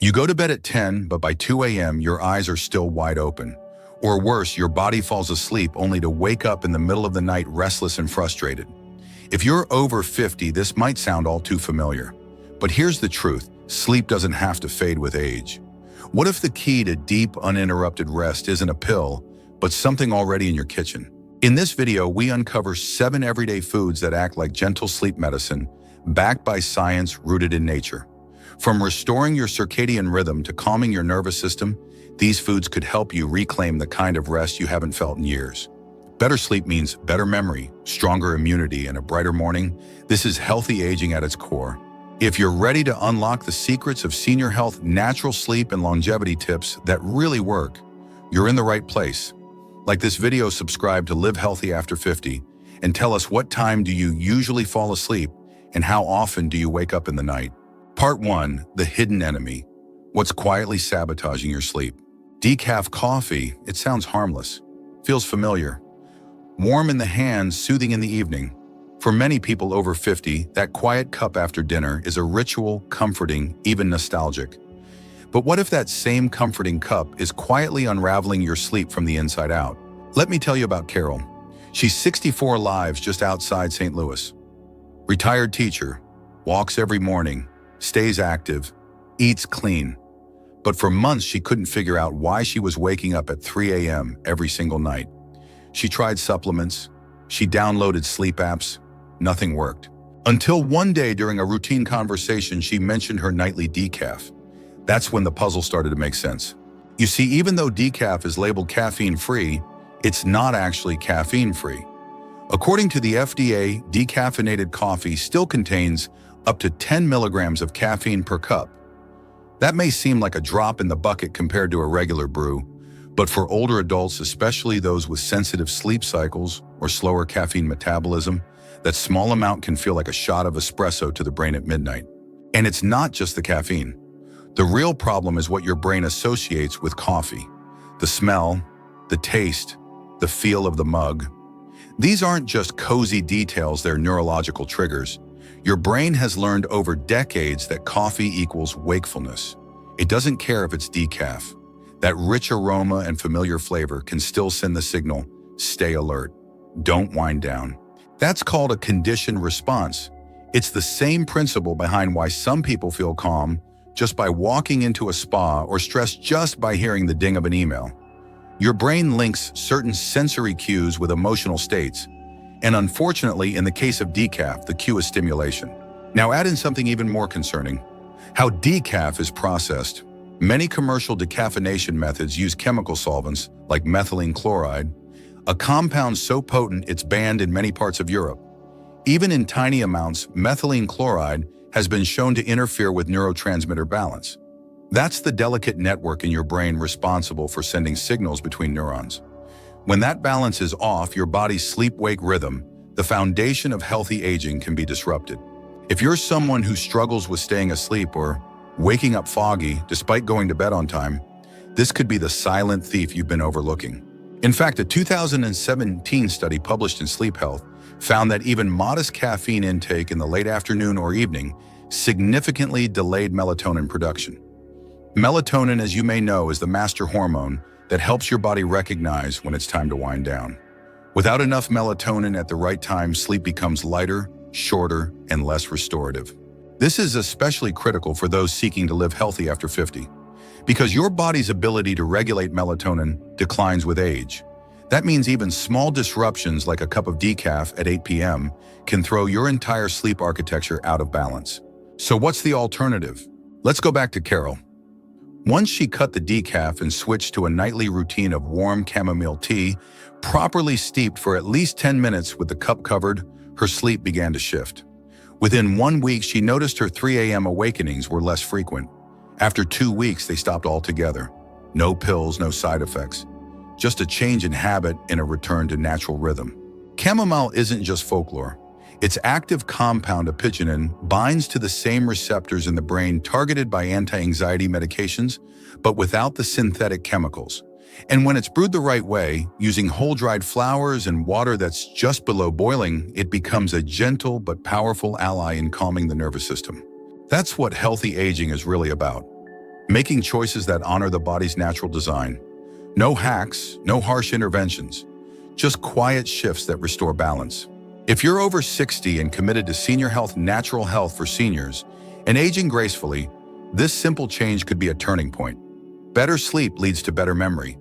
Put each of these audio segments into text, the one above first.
You go to bed at 10, but by 2 a.m. your eyes are still wide open. Or worse, your body falls asleep only to wake up in the middle of the night restless and frustrated. If you're over 50, this might sound all too familiar. But here's the truth, sleep doesn't have to fade with age. What if the key to deep, uninterrupted rest isn't a pill, but something already in your kitchen? In this video, we uncover 7 everyday foods that act like gentle sleep medicine, backed by science rooted in nature. From restoring your circadian rhythm to calming your nervous system, these foods could help you reclaim the kind of rest you haven't felt in years. Better sleep means better memory, stronger immunity, and a brighter morning. This is healthy aging at its core. If you're ready to unlock the secrets of senior health, natural sleep, and longevity tips that really work, you're in the right place. Like this video, subscribe to Live Healthy After 50 and tell us, what time do you usually fall asleep and how often do you wake up in the night? Part 1, the hidden enemy. What's quietly sabotaging your sleep? Decaf coffee, it sounds harmless, feels familiar. Warm in the hands, soothing in the evening. For many people over 50, that quiet cup after dinner is a ritual, comforting, even nostalgic. But what if that same comforting cup is quietly unraveling your sleep from the inside out? Let me tell you about Carol. She's 64 lives just outside St. Louis. Retired teacher, walks every morning, stays active, eats clean. But for months, she couldn't figure out why she was waking up at 3 a.m. every single night. She tried supplements, she downloaded sleep apps, nothing worked. Until one day during a routine conversation, she mentioned her nightly decaf. That's when the puzzle started to make sense. You see, even though decaf is labeled caffeine-free, it's not actually caffeine-free. According to the FDA, decaffeinated coffee still contains up to 10 milligrams of caffeine per cup. That may seem like a drop in the bucket compared to a regular brew, but for older adults, especially those with sensitive sleep cycles or slower caffeine metabolism, that small amount can feel like a shot of espresso to the brain at midnight. And it's not just the caffeine. The real problem is what your brain associates with coffee. The smell, the taste, the feel of the mug. These aren't just cozy details, they're neurological triggers. Your brain has learned over decades that coffee equals wakefulness. It doesn't care if it's decaf. That rich aroma and familiar flavor can still send the signal, stay alert, don't wind down. That's called a conditioned response. It's the same principle behind why some people feel calm just by walking into a spa or stressed just by hearing the ding of an email. Your brain links certain sensory cues with emotional states. And unfortunately, in the case of decaf, the cue is stimulation. Now add in something even more concerning, how decaf is processed. Many commercial decaffeination methods use chemical solvents like methylene chloride, a compound so potent it's banned in many parts of Europe. Even in tiny amounts, methylene chloride has been shown to interfere with neurotransmitter balance. That's the delicate network in your brain responsible for sending signals between neurons. When that balance is off, your body's sleep-wake rhythm, the foundation of healthy aging, can be disrupted. If you're someone who struggles with staying asleep or waking up foggy despite going to bed on time, this could be the silent thief you've been overlooking. In fact, a 2017 study published in Sleep Health found that even modest caffeine intake in the late afternoon or evening significantly delayed melatonin production. Melatonin, as you may know, is the master hormone that helps your body recognize when it's time to wind down. Without enough melatonin at the right time, sleep becomes lighter, shorter, and less restorative. This is especially critical for those seeking to live healthy after 50, because your body's ability to regulate melatonin declines with age. That means even small disruptions like a cup of decaf at 8 p.m. can throw your entire sleep architecture out of balance. So what's the alternative? Let's go back to Carol. Once she cut the decaf and switched to a nightly routine of warm chamomile tea, properly steeped for at least 10 minutes with the cup covered, her sleep began to shift. Within 1 week, she noticed her 3 a.m. awakenings were less frequent. After 2 weeks, they stopped altogether. No pills, no side effects. Just a change in habit and a return to natural rhythm. Chamomile isn't just folklore. Its active compound apigenin binds to the same receptors in the brain targeted by anti-anxiety medications, but without the synthetic chemicals. And when it's brewed the right way, using whole-dried flowers and water that's just below boiling, it becomes a gentle but powerful ally in calming the nervous system. That's what healthy aging is really about. making choices that honor the body's natural design. No hacks, no harsh interventions, just quiet shifts that restore balance. If you're over 60 and committed to senior health, natural health for seniors, and aging gracefully, this simple change could be a turning point. Better sleep leads to better memory,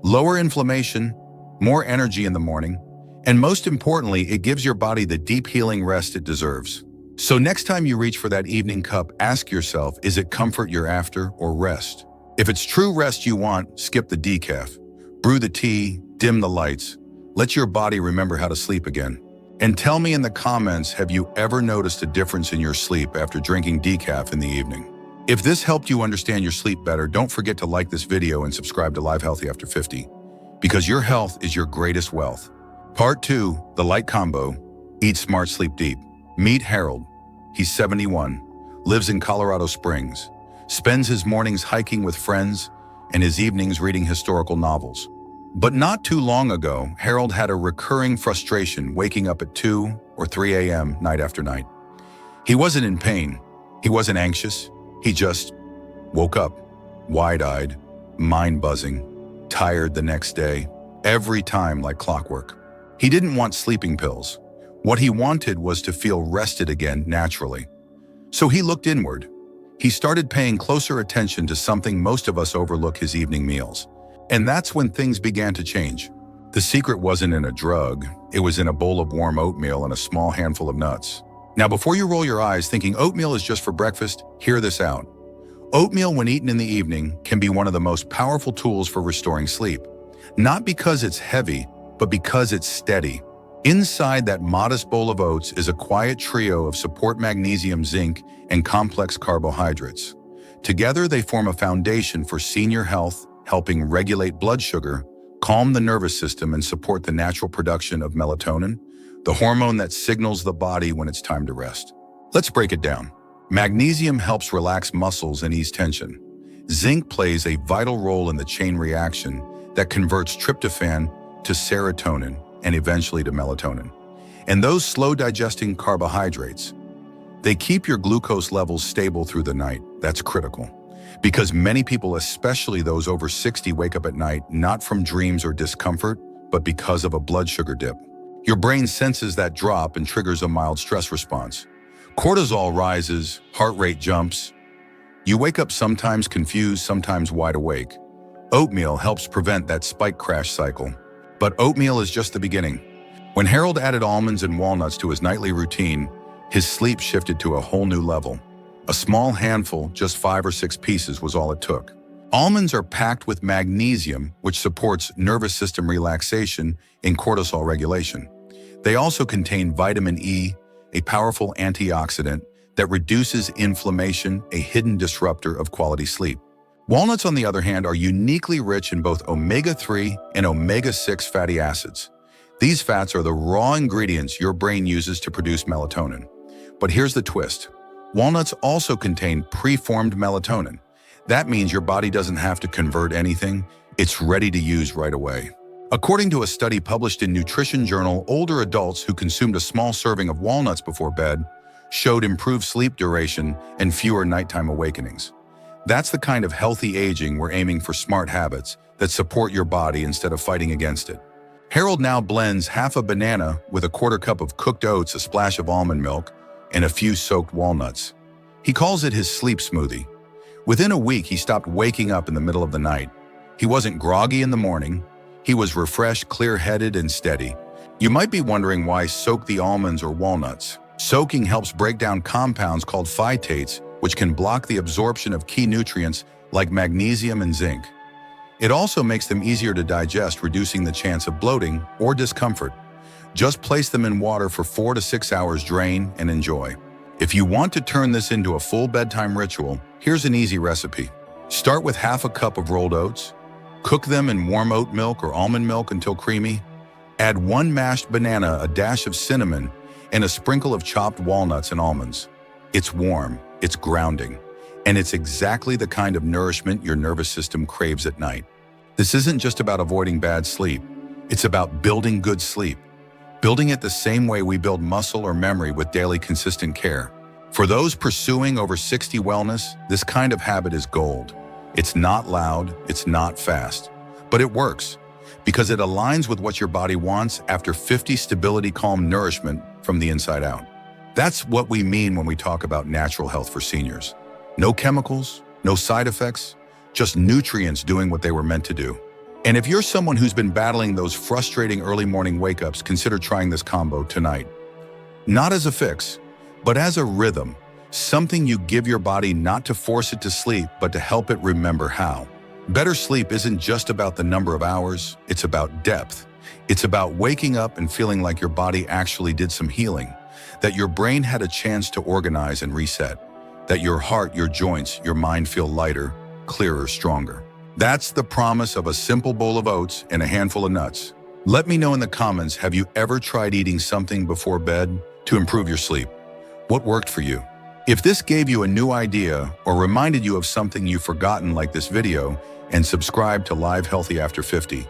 lower inflammation, more energy in the morning, and most importantly, it gives your body the deep healing rest it deserves. So next time you reach for that evening cup, ask yourself, is it comfort you're after or rest? If it's true rest you want, skip the decaf. Brew the tea, dim the lights. Let your body remember how to sleep again. And tell me in the comments, have you ever noticed a difference in your sleep after drinking decaf in the evening? If this helped you understand your sleep better, don't forget to like this video and subscribe to Live Healthy After 50, because your health is your greatest wealth. Part 2, the light combo, eat smart, sleep deep. Meet Harold. He's 71, lives in Colorado Springs, spends his mornings hiking with friends and his evenings reading historical novels. But not too long ago, Harold had a recurring frustration waking up at 2 or 3 a.m. night after night. He wasn't in pain. He wasn't anxious. He just woke up, wide-eyed, mind-buzzing, tired the next day, every time like clockwork. He didn't want sleeping pills. What he wanted was to feel rested again naturally. So he looked inward. He started paying closer attention to something most of us overlook: his evening meals. And that's when things began to change. The secret wasn't in a drug. It was in a bowl of warm oatmeal and a small handful of nuts. Now, before you roll your eyes thinking oatmeal is just for breakfast, hear this out. Oatmeal, when eaten in the evening, can be one of the most powerful tools for restoring sleep. Not because it's heavy, but because it's steady. Inside that modest bowl of oats is a quiet trio of support magnesium, zinc, and complex carbohydrates. Together, they form a foundation for senior health, helping regulate blood sugar, calm the nervous system, and support the natural production of melatonin, the hormone that signals the body when it's time to rest. Let's break it down. Magnesium helps relax muscles and ease tension. Zinc plays a vital role in the chain reaction that converts tryptophan to serotonin and eventually to melatonin. And those slow-digesting carbohydrates, they keep your glucose levels stable through the night. That's critical, because many people, especially those over 60, wake up at night not from dreams or discomfort, but because of a blood sugar dip. Your brain senses that drop and triggers a mild stress response. Cortisol rises, heart rate jumps. You wake up sometimes confused, sometimes wide awake. Oatmeal helps prevent that spike crash cycle. But oatmeal is just the beginning. When Harold added almonds and walnuts to his nightly routine, his sleep shifted to a whole new level. A small handful, just 5 or 6 pieces, was all it took. Almonds are packed with magnesium, which supports nervous system relaxation and cortisol regulation. They also contain vitamin E, a powerful antioxidant that reduces inflammation, a hidden disruptor of quality sleep. Walnuts, on the other hand, are uniquely rich in both omega-3 and omega-6 fatty acids. These fats are the raw ingredients your brain uses to produce melatonin. But here's the twist. Walnuts also contain preformed melatonin. That means your body doesn't have to convert anything. It's ready to use right away. According to a study published in Nutrition Journal, older adults who consumed a small serving of walnuts before bed showed improved sleep duration and fewer nighttime awakenings. That's the kind of healthy aging we're aiming for: smart habits that support your body instead of fighting against it. Harold now blends half a banana with a quarter cup of cooked oats, a splash of almond milk, and a few soaked walnuts. He calls it his sleep smoothie. Within a week, he stopped waking up in the middle of the night. He wasn't groggy in the morning. He was refreshed, clear-headed, and steady. You might be wondering why soak the almonds or walnuts. Soaking helps break down compounds called phytates, which can block the absorption of key nutrients like magnesium and zinc. It also makes them easier to digest, reducing the chance of bloating or discomfort. Just place them in water for 4 to 6 hours, drain, and enjoy. If you want to turn this into a full bedtime ritual, here's an easy recipe. Start with half a cup of rolled oats. Cook them in warm oat milk or almond milk until creamy. Add 1 mashed banana, a dash of cinnamon, and a sprinkle of chopped walnuts and almonds. It's warm, it's grounding, and it's exactly the kind of nourishment your nervous system craves at night. This isn't just about avoiding bad sleep. It's about building good sleep. Building it the same way we build muscle or memory, with daily consistent care. For those pursuing over 60 wellness, this kind of habit is gold. It's not loud, it's not fast, but it works because it aligns with what your body wants after 50 stability, calm nourishment from the inside out. That's what we mean when we talk about natural health for seniors. No chemicals, no side effects, just nutrients doing what they were meant to do. And if you're someone who's been battling those frustrating early morning wake-ups, consider trying this combo tonight. Not as a fix, but as a rhythm, something you give your body not to force it to sleep, but to help it remember how. Better sleep isn't just about the number of hours, it's about depth. It's about waking up and feeling like your body actually did some healing, that your brain had a chance to organize and reset, that your heart, your joints, your mind feel lighter, clearer, stronger. That's the promise of a simple bowl of oats and a handful of nuts. Let me know in the comments, have you ever tried eating something before bed to improve your sleep? What worked for you? If this gave you a new idea or reminded you of something you've forgotten, like this video and subscribe to Live Healthy After 50.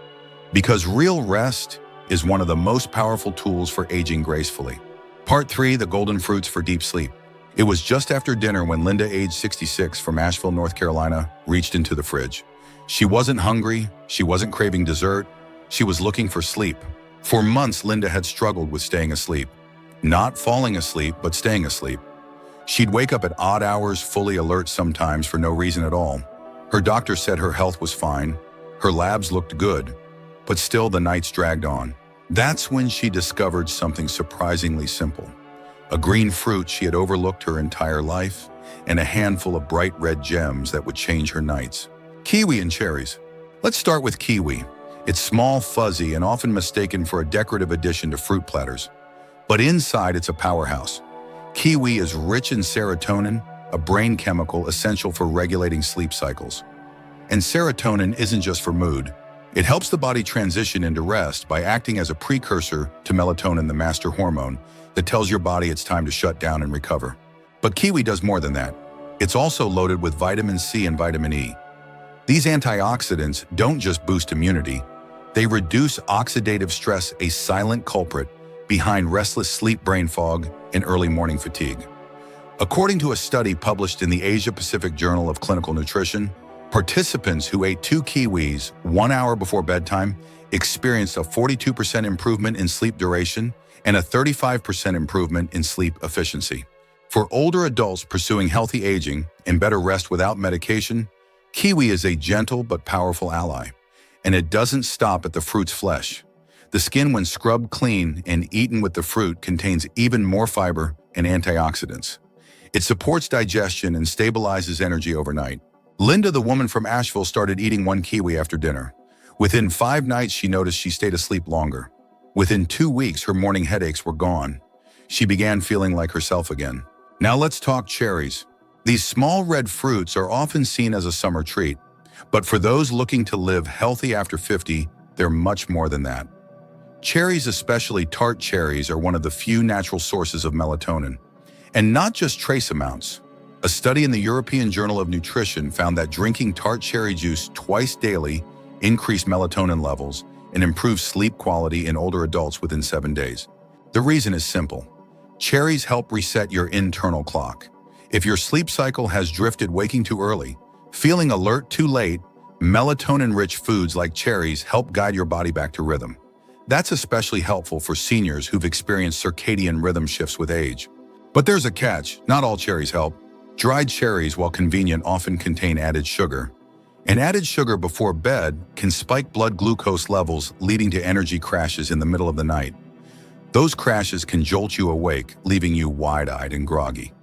Because real rest is one of the most powerful tools for aging gracefully. Part 3, the golden fruits for deep sleep. It was just after dinner when Linda, age 66, from Asheville, North Carolina, reached into the fridge. She wasn't hungry, she wasn't craving dessert, she was looking for sleep. For months, Linda had struggled with staying asleep. Not falling asleep, but staying asleep. She'd wake up at odd hours, fully alert sometimes for no reason at all. Her doctor said her health was fine, her labs looked good, but still the nights dragged on. That's when she discovered something surprisingly simple. A green fruit she had overlooked her entire life, and a handful of bright red gems that would change her nights. Kiwi and cherries. Let's start with kiwi. It's small, fuzzy, and often mistaken for a decorative addition to fruit platters. But inside, it's a powerhouse. Kiwi is rich in serotonin, a brain chemical essential for regulating sleep cycles. And serotonin isn't just for mood. It helps the body transition into rest by acting as a precursor to melatonin, the master hormone that tells your body it's time to shut down and recover. But kiwi does more than that. It's also loaded with vitamin C and vitamin E. These antioxidants don't just boost immunity, they reduce oxidative stress, a silent culprit behind restless sleep, brain fog, and early morning fatigue. According to a study published in the Asia-Pacific Journal of Clinical Nutrition, participants who ate 2 kiwis 1 hour before bedtime experienced a 42% improvement in sleep duration and a 35% improvement in sleep efficiency. For older adults pursuing healthy aging and better rest without medication, kiwi is a gentle but powerful ally, and it doesn't stop at the fruit's flesh. The skin, when scrubbed clean and eaten with the fruit, contains even more fiber and antioxidants. It supports digestion and stabilizes energy overnight. Linda, the woman from Asheville, started eating 1 kiwi after dinner. Within 5 nights, she noticed she stayed asleep longer. Within 2 weeks, her morning headaches were gone. She began feeling like herself again. Now let's talk cherries. These small red fruits are often seen as a summer treat, but for those looking to live healthy after 50, they're much more than that. Cherries, especially tart cherries, are one of the few natural sources of melatonin. And not just trace amounts. A study in the European Journal of Nutrition found that drinking tart cherry juice twice daily increased melatonin levels and improved sleep quality in older adults within 7 days. The reason is simple. Cherries help reset your internal clock. If your sleep cycle has drifted, waking too early, feeling alert too late, melatonin-rich foods like cherries help guide your body back to rhythm. That's especially helpful for seniors who've experienced circadian rhythm shifts with age. But there's a catch. Not all cherries help. Dried cherries, while convenient, often contain added sugar. And added sugar before bed can spike blood glucose levels, leading to energy crashes in the middle of the night. Those crashes can jolt you awake, leaving you wide-eyed and groggy.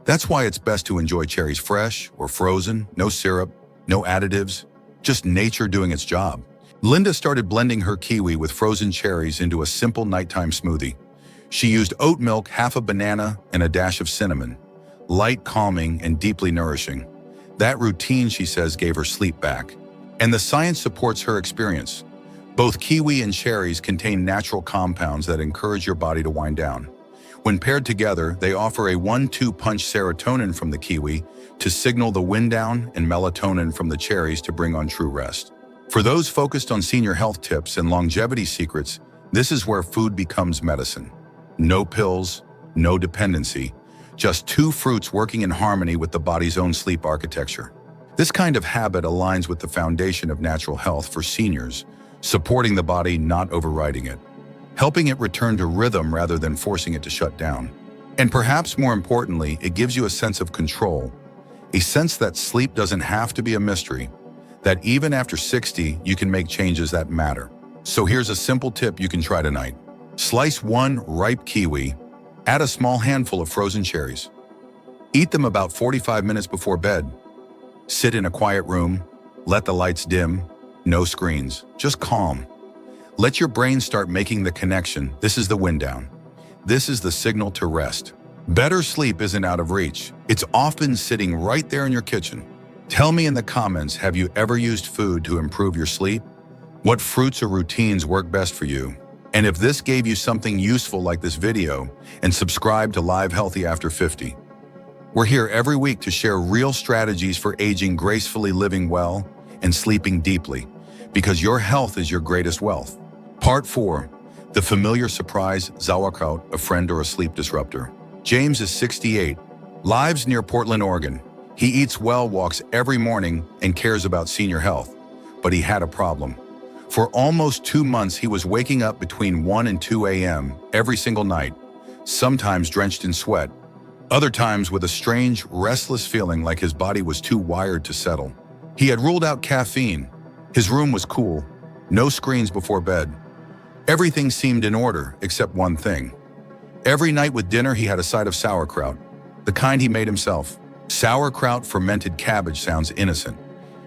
That's why it's best to enjoy cherries fresh or frozen, no syrup, no additives, just nature doing its job. Linda started blending her kiwi with frozen cherries into a simple nighttime smoothie. She used oat milk, half a banana, and a dash of cinnamon. Light, calming, and deeply nourishing. That routine, she says, gave her sleep back. And the science supports her experience. Both kiwi and cherries contain natural compounds that encourage your body to wind down. When paired together, they offer a 1-2 punch: serotonin from the kiwi to signal the wind down and melatonin from the cherries to bring on true rest. For those focused on senior health tips and longevity secrets, this is where food becomes medicine. No pills, no dependency, just two fruits working in harmony with the body's own sleep architecture. This kind of habit aligns with the foundation of natural health for seniors, supporting the body, not overriding it, helping it return to rhythm rather than forcing it to shut down. And perhaps more importantly, it gives you a sense of control, a sense that sleep doesn't have to be a mystery, that even after 60, you can make changes that matter. So here's a simple tip you can try tonight. Slice one ripe kiwi, add a small handful of frozen cherries. Eat them about 45 minutes before bed. Sit in a quiet room, let the lights dim, no screens, just calm. Let your brain start making the connection. This is the wind down. This is the signal to rest. Better sleep isn't out of reach. It's often sitting right there in your kitchen. Tell me in the comments, have you ever used food to improve your sleep? What fruits or routines work best for you? And if this gave you something useful like this video, and subscribe to Live Healthy After 50. We're here every week to share real strategies for aging gracefully, living well, and sleeping deeply, because your health is your greatest wealth. Part 4. The familiar surprise, sauerkraut, a friend or a sleep disruptor. James is 68, lives near Portland, Oregon. He eats well, walks every morning, and cares about senior health. But he had a problem. For almost 2 months, he was waking up between 1 and 2 a.m. every single night, sometimes drenched in sweat, other times with a strange, restless feeling like his body was too wired to settle. He had ruled out caffeine. His room was cool, no screens before bed. Everything seemed in order, except one thing. Every night with dinner, he had a side of sauerkraut, the kind he made himself. Sauerkraut fermented cabbage sounds innocent.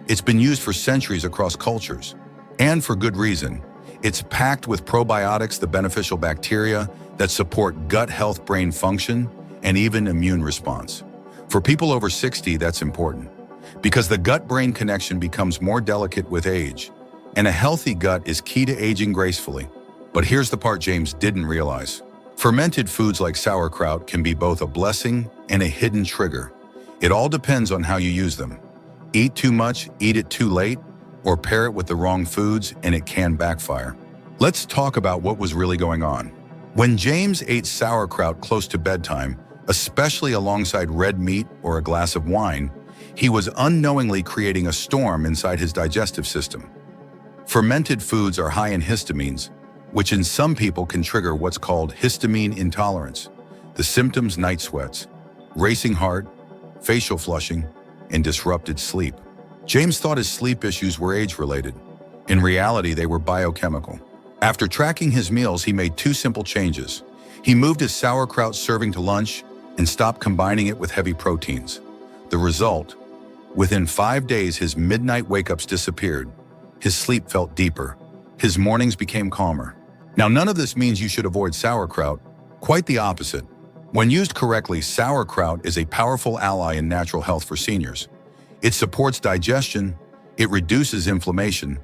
It's been used for centuries across cultures, and for good reason. It's packed with probiotics, the beneficial bacteria that support gut health, brain function, and even immune response. For people over 60, that's important, because the gut-brain connection becomes more delicate with age, and a healthy gut is key to aging gracefully. But here's the part James didn't realize. Fermented foods like sauerkraut can be both a blessing and a hidden trigger. It all depends on how you use them. Eat too much, eat it too late, or pair it with the wrong foods and it can backfire. Let's talk about what was really going on. When James ate sauerkraut close to bedtime, especially alongside red meat or a glass of wine, he was unknowingly creating a storm inside his digestive system. Fermented foods are high in histamines, which in some people can trigger what's called histamine intolerance. The symptoms: night sweats, racing heart, facial flushing, and disrupted sleep. James thought his sleep issues were age-related. In reality, they were biochemical. After tracking his meals, he made 2 simple changes. He moved his sauerkraut serving to lunch and stopped combining it with heavy proteins. The result? Within 5 days, his midnight wake-ups disappeared. His sleep felt deeper. His mornings became calmer. Now, none of this means you should avoid sauerkraut. Quite the opposite. When used correctly, sauerkraut is a powerful ally in natural health for seniors. It supports digestion, it reduces inflammation,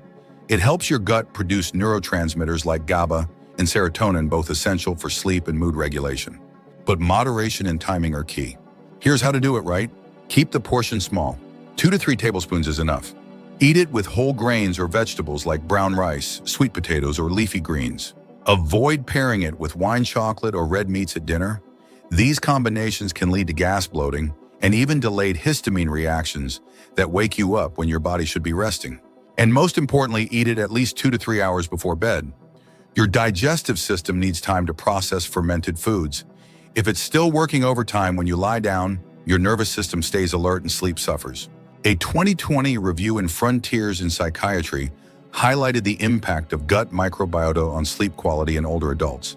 it helps your gut produce neurotransmitters like GABA and serotonin, both essential for sleep and mood regulation. But moderation and timing are key. Here's how to do it right. Keep the portion small. 2 to 3 tablespoons is enough. Eat it with whole grains or vegetables like brown rice, sweet potatoes, or leafy greens. Avoid pairing it with wine, chocolate, or red meats at dinner. These combinations can lead to gas, bloating, and even delayed histamine reactions that wake you up when your body should be resting. And most importantly, eat it at least 2 to 3 hours before bed. Your digestive system needs time to process fermented foods. If it's still working overtime when you lie down, your nervous system stays alert and sleep suffers. A 2020 review in Frontiers in Psychiatry highlighted the impact of gut microbiota on sleep quality in older adults.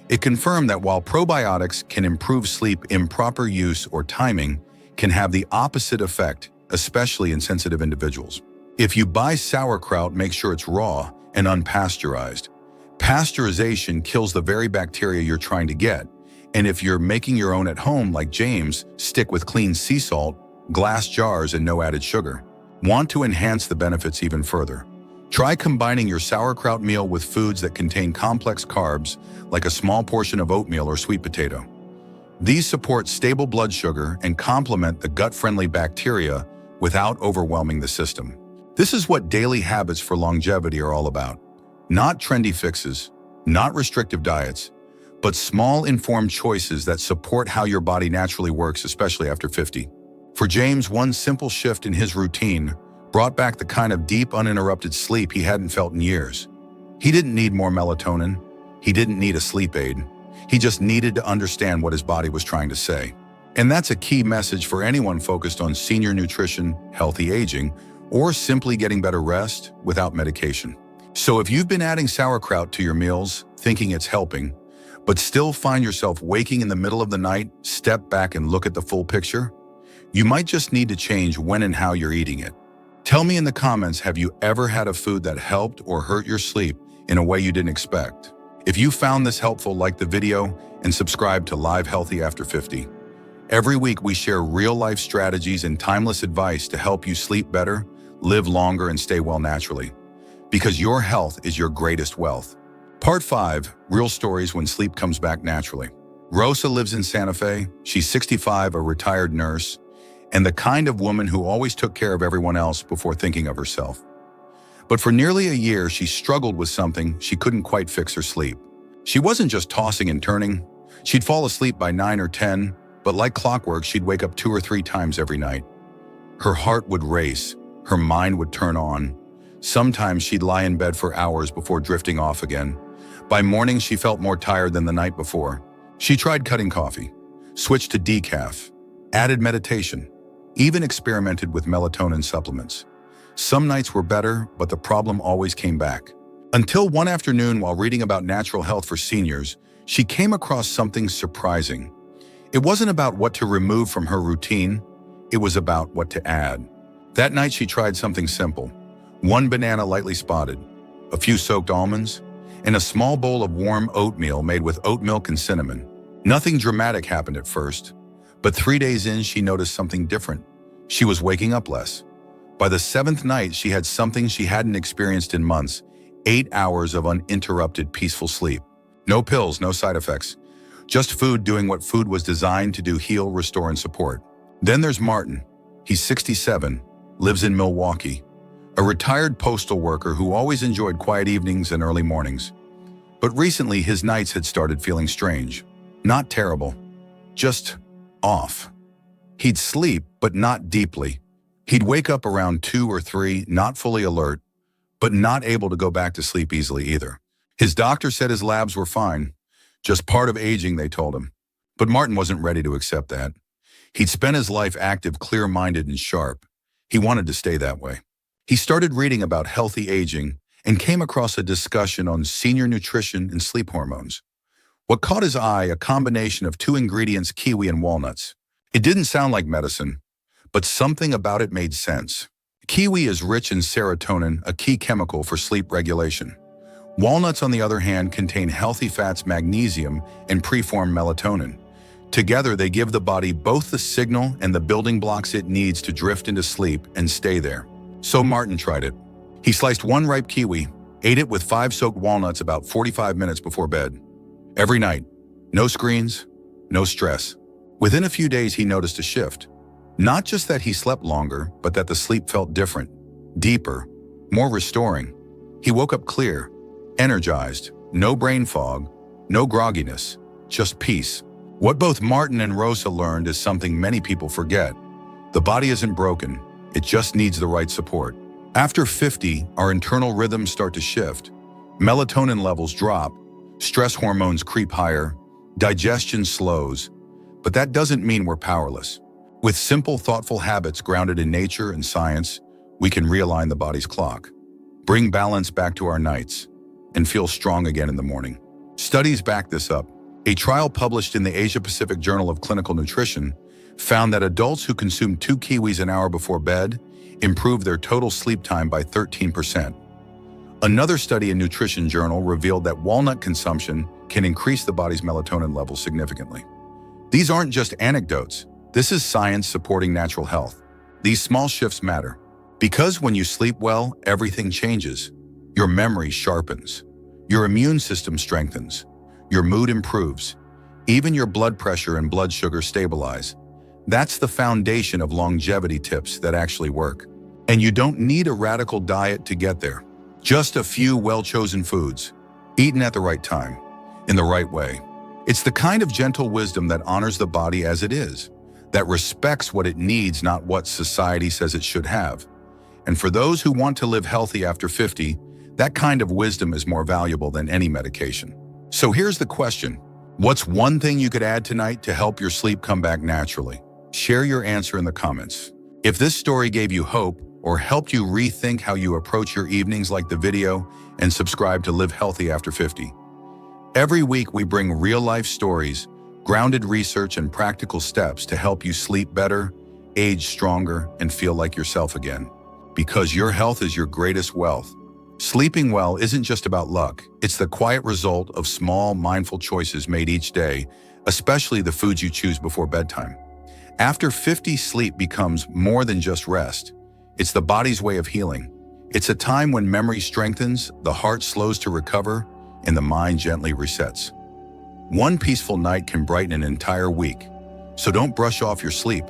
It confirmed that while probiotics can improve sleep, improper use or timing can have the opposite effect, especially in sensitive individuals. If you buy sauerkraut, make sure it's raw and unpasteurized. Pasteurization kills the very bacteria you're trying to get. And if you're making your own at home, like James, stick with clean sea salt, glass jars, and no added sugar. Want to enhance the benefits even further? Try combining your sauerkraut meal with foods that contain complex carbs, like a small portion of oatmeal or sweet potato. These support stable blood sugar and complement the gut-friendly bacteria without overwhelming the system. This is what daily habits for longevity are all about. Not trendy fixes, not restrictive diets, but small informed choices that support how your body naturally works, especially after 50. For James, one simple shift in his routine brought back the kind of deep, uninterrupted sleep he hadn't felt in years. He didn't need more melatonin. He didn't need a sleep aid. He just needed to understand what his body was trying to say. And that's a key message for anyone focused on senior nutrition, healthy aging, or simply getting better rest without medication. So if you've been adding sauerkraut to your meals, thinking it's helping, but still find yourself waking in the middle of the night, step back and look at the full picture, you might just need to change when and how you're eating it. Tell me in the comments, have you ever had a food that helped or hurt your sleep in a way you didn't expect? If you found this helpful, like the video and subscribe to Live Healthy After 50. Every week we share real-life strategies and timeless advice to help you sleep better, live longer, and stay well naturally. Because your health is your greatest wealth. Part 5, Real Stories When Sleep Comes Back Naturally. Rosa lives in Santa Fe. She's 65, a retired nurse, and the kind of woman who always took care of everyone else before thinking of herself. But for nearly a year, she struggled with something. She couldn't quite fix her sleep. She wasn't just tossing and turning. She'd fall asleep by 9 or 10, but like clockwork, she'd wake up 2 or 3 times every night. Her heart would race. Her mind would turn on. Sometimes she'd lie in bed for hours before drifting off again. By morning, she felt more tired than the night before. She tried cutting coffee, switched to decaf, added meditation, even experimented with melatonin supplements. Some nights were better, but the problem always came back. Until one afternoon, while reading about natural health for seniors, she came across something surprising. It wasn't about what to remove from her routine, it was about what to add. That night she tried something simple. 1 banana lightly spotted, a few soaked almonds, and a small bowl of warm oatmeal made with oat milk and cinnamon. Nothing dramatic happened at first, but 3 days in she noticed something different. She was waking up less. By the 7th night, she had something she hadn't experienced in months: 8 hours of uninterrupted, peaceful sleep. No pills, no side effects. Just food doing what food was designed to do: heal, restore, and support. Then there's Martin. He's 67, lives in Milwaukee, a retired postal worker who always enjoyed quiet evenings and early mornings. But recently, his nights had started feeling strange. Not terrible, just off. He'd sleep, but not deeply. He'd wake up around 2 or 3, not fully alert, but not able to go back to sleep easily either. His doctor said his labs were fine, just part of aging, they told him. But Martin wasn't ready to accept that. He'd spent his life active, clear-minded, and sharp. He wanted to stay that way. He started reading about healthy aging and came across a discussion on senior nutrition and sleep hormones. What caught his eye, a combination of 2 ingredients, kiwi and walnuts. It didn't sound like medicine, but something about it made sense. Kiwi is rich in serotonin, a key chemical for sleep regulation. Walnuts, on the other hand, contain healthy fats, magnesium, and preformed melatonin. Together, they give the body both the signal and the building blocks it needs to drift into sleep and stay there. So Martin tried it. He sliced 1 ripe kiwi, ate it with 5 soaked walnuts about 45 minutes before bed. Every night. No screens, no stress. Within a few days, he noticed a shift. Not just that he slept longer, but that the sleep felt different, deeper, more restoring. He woke up clear, energized, no brain fog, no grogginess, just peace. What both Martin and Rosa learned is something many people forget. The body isn't broken, it just needs the right support. After 50, our internal rhythms start to shift. Melatonin levels drop, stress hormones creep higher, digestion slows, but that doesn't mean we're powerless. With simple, thoughtful habits grounded in nature and science, we can realign the body's clock, bring balance back to our nights, and feel strong again in the morning. Studies back this up. A trial published in the Asia-Pacific Journal of Clinical Nutrition found that adults who consumed 2 kiwis an hour before bed improved their total sleep time by 13%. Another study in Nutrition Journal revealed that walnut consumption can increase the body's melatonin levels significantly. These aren't just anecdotes. This is science supporting natural health. These small shifts matter, because when you sleep well, everything changes. Your memory sharpens, your immune system strengthens, your mood improves, even your blood pressure and blood sugar stabilize. That's the foundation of longevity tips that actually work. And you don't need a radical diet to get there. Just a few well-chosen foods, eaten at the right time, in the right way. It's the kind of gentle wisdom that honors the body as it is, that respects what it needs, not what society says it should have. And for those who want to live healthy after 50, that kind of wisdom is more valuable than any medication. So here's the question. What's one thing you could add tonight to help your sleep come back naturally? Share your answer in the comments. If this story gave you hope or helped you rethink how you approach your evenings, like the video and subscribe to Live Healthy After 50. Every week we bring real-life stories, grounded research, and practical steps to help you sleep better, age stronger, and feel like yourself again. Because your health is your greatest wealth. Sleeping well isn't just about luck. It's the quiet result of small, mindful choices made each day, especially the foods you choose before bedtime. After 50, sleep becomes more than just rest. It's the body's way of healing. It's a time when memory strengthens, the heart slows to recover, and the mind gently resets. One peaceful night can brighten an entire week. So don't brush off your sleep.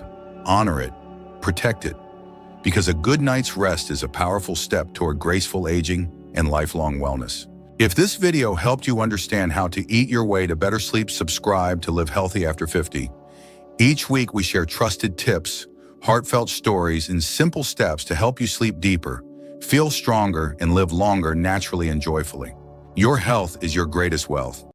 Honor it. Protect it. Because a good night's rest is a powerful step toward graceful aging and lifelong wellness. If this video helped you understand how to eat your way to better sleep, subscribe to Live Healthy After 50. Each week we share trusted tips, heartfelt stories, and simple steps to help you sleep deeper, feel stronger, and live longer naturally and joyfully. Your health is your greatest wealth.